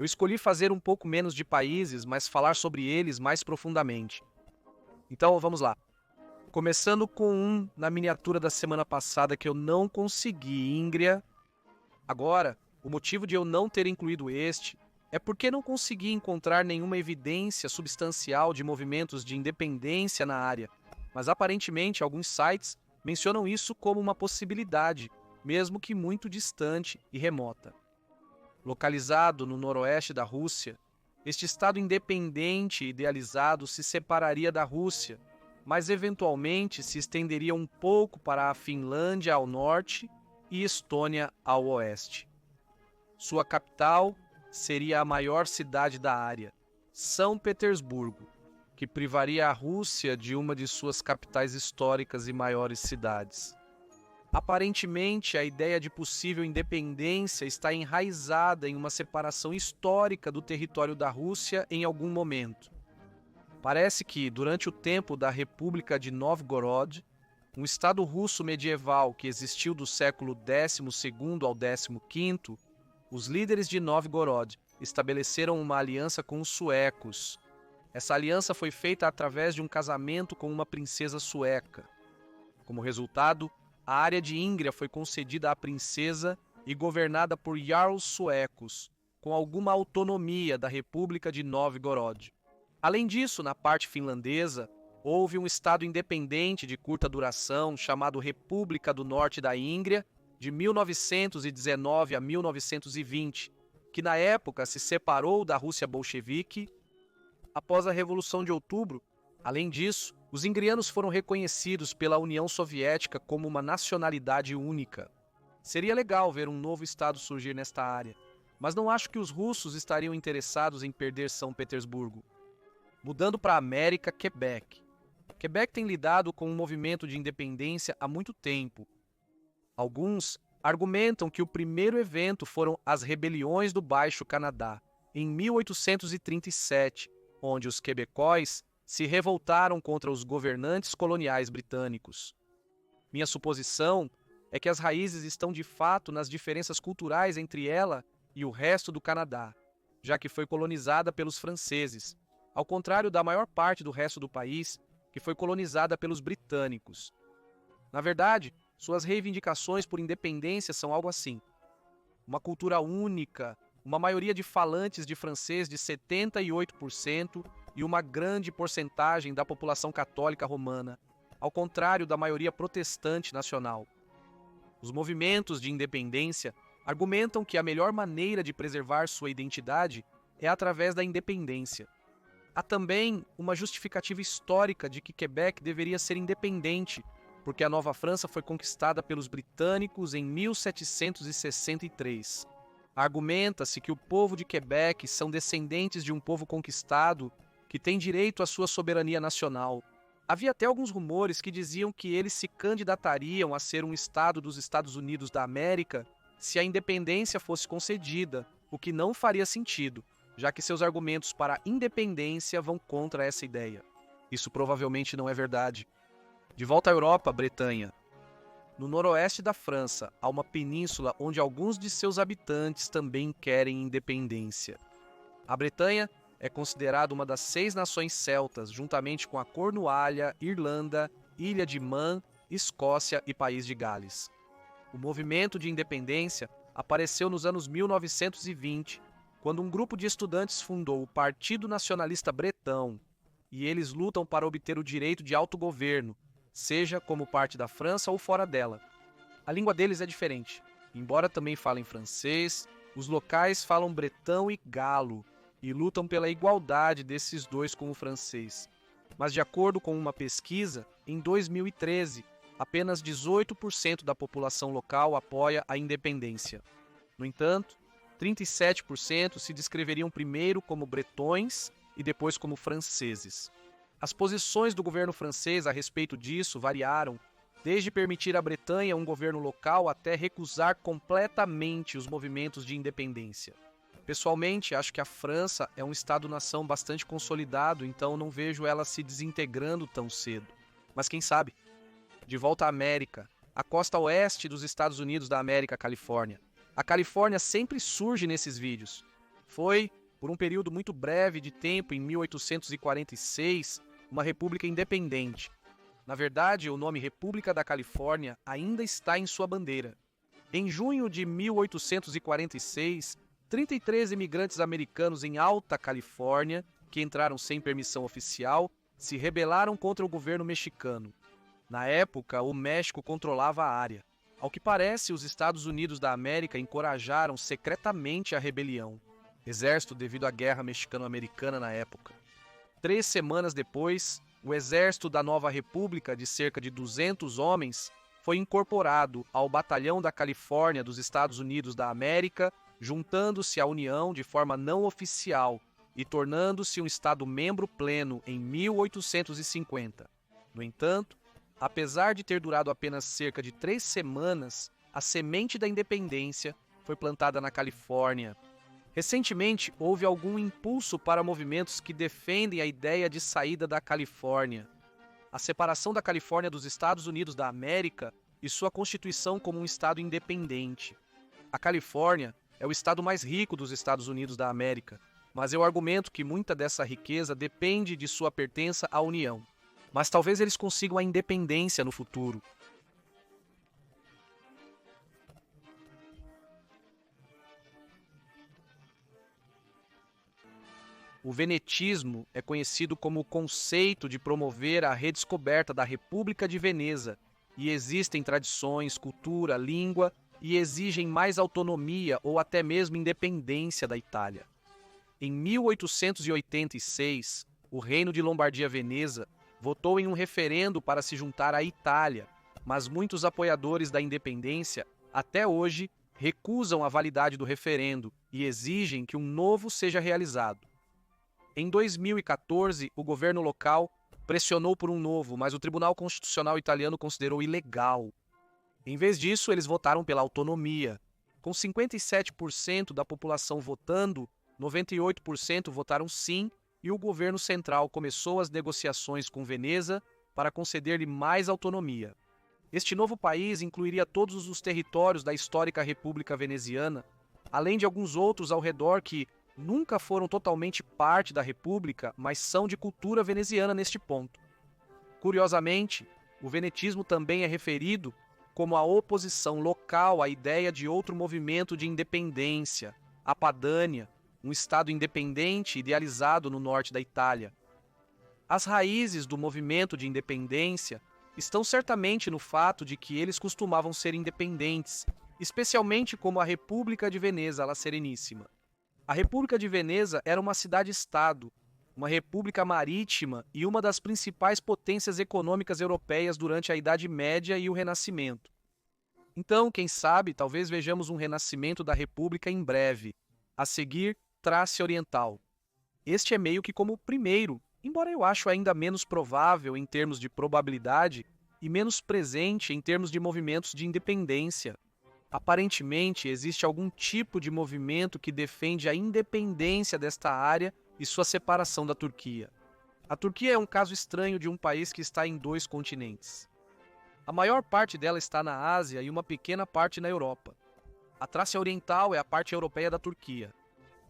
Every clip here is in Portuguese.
Eu escolhi fazer um pouco menos de países, mas falar sobre eles mais profundamente. Então, vamos lá. Começando com um na miniatura da semana passada que eu não consegui, Íngria. Agora, o motivo de eu não ter incluído este é porque não consegui encontrar nenhuma evidência substancial de movimentos de independência na área, mas aparentemente alguns sites mencionam isso como uma possibilidade, mesmo que muito distante e remota. Localizado no noroeste da Rússia, este estado independente e idealizado se separaria da Rússia, mas eventualmente se estenderia um pouco para a Finlândia ao norte e Estônia ao oeste. Sua capital seria a maior cidade da área, São Petersburgo, que privaria a Rússia de uma de suas capitais históricas e maiores cidades. Aparentemente, a ideia de possível independência está enraizada em uma separação histórica do território da Rússia em algum momento. Parece que, durante o tempo da República de Novgorod, um estado russo medieval que existiu do século XII ao XV, os líderes de Novgorod estabeleceram uma aliança com os suecos. Essa aliança foi feita através de um casamento com uma princesa sueca. Como resultado, a área de Íngria foi concedida à princesa e governada por jarls suecos, com alguma autonomia da República de Novgorod. Além disso, na parte finlandesa, houve um estado independente de curta duração chamado República do Norte da Íngria, de 1919 a 1920, que na época se separou da Rússia bolchevique após a Revolução de Outubro. Além disso, os ingrianos foram reconhecidos pela União Soviética como uma nacionalidade única. Seria legal ver um novo estado surgir nesta área, mas não acho que os russos estariam interessados em perder São Petersburgo. Mudando para a América, Quebec. Quebec tem lidado com um movimento de independência há muito tempo. Alguns argumentam que o primeiro evento foram as rebeliões do Baixo Canadá, em 1837, onde os quebecóis se revoltaram contra os governantes coloniais britânicos. Minha suposição é que as raízes estão de fato nas diferenças culturais entre ela e o resto do Canadá, já que foi colonizada pelos franceses, ao contrário da maior parte do resto do país, que foi colonizada pelos britânicos. Na verdade, suas reivindicações por independência são algo assim: uma cultura única, uma maioria de falantes de francês de 78% e uma grande porcentagem da população católica romana, ao contrário da maioria protestante nacional. Os movimentos de independência argumentam que a melhor maneira de preservar sua identidade é através da independência. Há também uma justificativa histórica de que Quebec deveria ser independente, porque a Nova França foi conquistada pelos britânicos em 1763. Argumenta-se que o povo de Quebec são descendentes de um povo conquistado que tem direito à sua soberania nacional. Havia até alguns rumores que diziam que eles se candidatariam a ser um estado dos Estados Unidos da América se a independência fosse concedida, o que não faria sentido, já que seus argumentos para a independência vão contra essa ideia. Isso provavelmente não é verdade. De volta à Europa, Bretanha. No noroeste da França, há uma península onde alguns de seus habitantes também querem independência. A Bretanha é considerada uma das 6 nações celtas, juntamente com a Cornualha, Irlanda, Ilha de Man, Escócia e País de Gales. O movimento de independência apareceu nos anos 1920, quando um grupo de estudantes fundou o Partido Nacionalista Bretão, e eles lutam para obter o direito de autogoverno, seja como parte da França ou fora dela. A língua deles é diferente. Embora também falem francês, os locais falam bretão e galo, e lutam pela igualdade desses dois com o francês. Mas de acordo com uma pesquisa, em 2013, apenas 18% da população local apoia a independência. No entanto, 37% se descreveriam primeiro como bretões e depois como franceses. As posições do governo francês a respeito disso variaram, desde permitir à Bretanha um governo local até recusar completamente os movimentos de independência. Pessoalmente, acho que a França é um Estado-nação bastante consolidado, então não vejo ela se desintegrando tão cedo. Mas quem sabe? De volta à América, a costa oeste dos Estados Unidos da América, Califórnia. A Califórnia sempre surge nesses vídeos. Foi, por um período muito breve de tempo, em 1846, uma república independente. Na verdade, o nome República da Califórnia ainda está em sua bandeira. Em junho de 1846, 33 imigrantes americanos em Alta Califórnia, que entraram sem permissão oficial, se rebelaram contra o governo mexicano. Na época, o México controlava a área. Ao que parece, os Estados Unidos da América encorajaram secretamente a rebelião. Exército devido à Guerra Mexicano-Americana na época. 3 semanas depois, o exército da nova república, de cerca de 200 homens, foi incorporado ao Batalhão da Califórnia dos Estados Unidos da América, juntando-se à União de forma não oficial e tornando-se um Estado membro pleno em 1850. No entanto, apesar de ter durado apenas cerca de 3 semanas, a semente da independência foi plantada na Califórnia. Recentemente, houve algum impulso para movimentos que defendem a ideia de saída da Califórnia. A separação da Califórnia dos Estados Unidos da América e sua constituição como um estado independente. A Califórnia é o estado mais rico dos Estados Unidos da América, mas eu argumento que muita dessa riqueza depende de sua pertença à União. Mas talvez eles consigam a independência no futuro. O venetismo é conhecido como o conceito de promover a redescoberta da República de Veneza, e existem tradições, cultura, língua e exigem mais autonomia ou até mesmo independência da Itália. Em 1886, o Reino de Lombardia-Veneza votou em um referendo para se juntar à Itália, mas muitos apoiadores da independência, até hoje, recusam a validade do referendo e exigem que um novo seja realizado. Em 2014, o governo local pressionou por um novo, mas o Tribunal Constitucional italiano considerou ilegal. Em vez disso, eles votaram pela autonomia. Com 57% da população votando, 98% votaram sim, e o governo central começou as negociações com Veneza para conceder-lhe mais autonomia. Este novo país incluiria todos os territórios da histórica República Veneziana, além de alguns outros ao redor que nunca foram totalmente parte da República, mas são de cultura veneziana neste ponto. Curiosamente, o venetismo também é referido como a oposição local à ideia de outro movimento de independência, a Padânia, um estado independente idealizado no norte da Itália. As raízes do movimento de independência estão certamente no fato de que eles costumavam ser independentes, especialmente como a República de Veneza La Serenissima. A República de Veneza era uma cidade-estado, uma república marítima e uma das principais potências econômicas europeias durante a Idade Média e o Renascimento. Então, quem sabe, talvez vejamos um renascimento da República em breve. A seguir, Trácia Oriental. Este é meio que como o primeiro, embora eu acho ainda menos provável em termos de probabilidade e menos presente em termos de movimentos de independência. Aparentemente, existe algum tipo de movimento que defende a independência desta área e sua separação da Turquia. A Turquia é um caso estranho de um país que está em 2 continentes. A maior parte dela está na Ásia e uma pequena parte na Europa. A Trácia Oriental é a parte europeia da Turquia.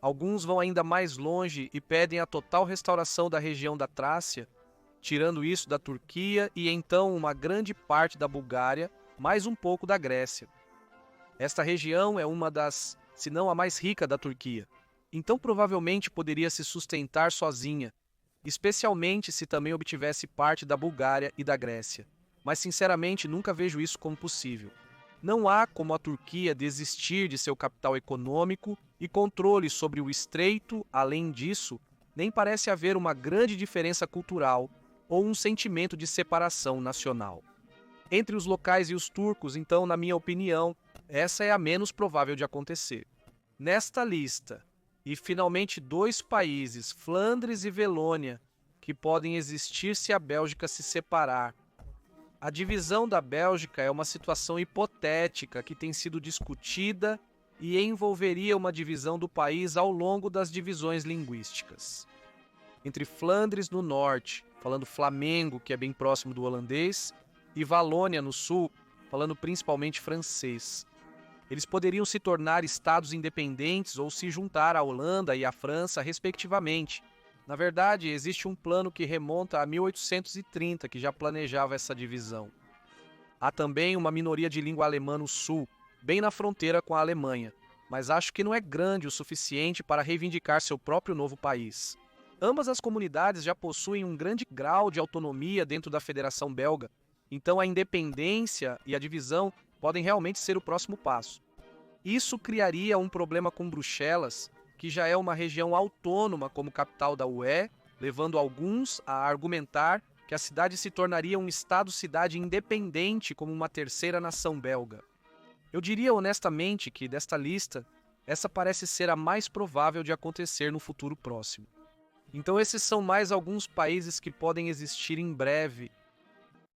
Alguns vão ainda mais longe e pedem a total restauração da região da Trácia, tirando isso da Turquia e então uma grande parte da Bulgária, mais um pouco da Grécia. Esta região é uma das, se não a mais rica da Turquia, então provavelmente poderia se sustentar sozinha, especialmente se também obtivesse parte da Bulgária e da Grécia. Mas sinceramente nunca vejo isso como possível. Não há como a Turquia desistir de seu capital econômico e controle sobre o estreito. Além disso, nem parece haver uma grande diferença cultural ou um sentimento de separação nacional. Entre os locais e os turcos, então, na minha opinião, essa é a menos provável de acontecer. Nesta lista, e finalmente 2 países, Flandres e Velônia, que podem existir se a Bélgica se separar. A divisão da Bélgica é uma situação hipotética que tem sido discutida e envolveria uma divisão do país ao longo das divisões linguísticas. Entre Flandres no norte, falando flamengo, que é bem próximo do holandês, e Valônia no sul, falando principalmente francês. Eles poderiam se tornar estados independentes ou se juntar à Holanda e à França, respectivamente. Na verdade, existe um plano que remonta a 1830 que já planejava essa divisão. Há também uma minoria de língua alemã no sul, bem na fronteira com a Alemanha, mas acho que não é grande o suficiente para reivindicar seu próprio novo país. Ambas as comunidades já possuem um grande grau de autonomia dentro da Federação Belga, então a independência e a divisão podem realmente ser o próximo passo. Isso criaria um problema com Bruxelas, que já é uma região autônoma como capital da UE, levando alguns a argumentar que a cidade se tornaria um estado-cidade independente como uma terceira nação belga. Eu diria honestamente que, desta lista, essa parece ser a mais provável de acontecer no futuro próximo. Então esses são mais alguns países que podem existir em breve